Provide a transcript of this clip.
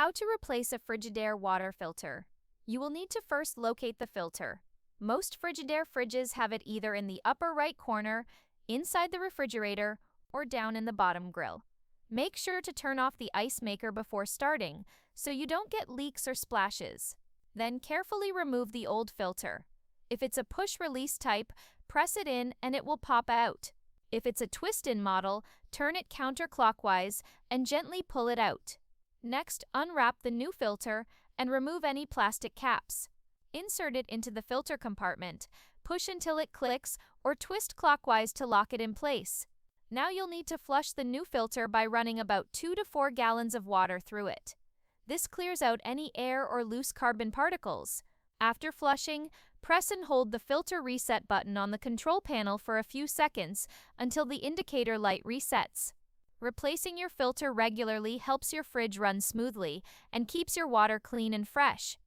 How to replace a Frigidaire water filter. You will need to first locate the filter. Most Frigidaire fridges have it either in the upper right corner, inside the refrigerator, or down in the bottom grill. Make sure to turn off the ice maker before starting, so you don't get leaks or splashes. Then carefully remove the old filter. If it's a push-release type, press it in and it will pop out. If it's a twist-in model, turn it counterclockwise and gently pull it out. Next, unwrap the new filter and remove any plastic caps. Insert it into the filter compartment, push until it clicks, or twist clockwise to lock it in place. Now you'll need to flush the new filter by running about 2 to 4 gallons of water through it. This clears out any air or loose carbon particles. After flushing, press and hold the filter reset button on the control panel for a few seconds until the indicator light resets. Replacing your filter regularly helps your fridge run smoothly and keeps your water clean and fresh.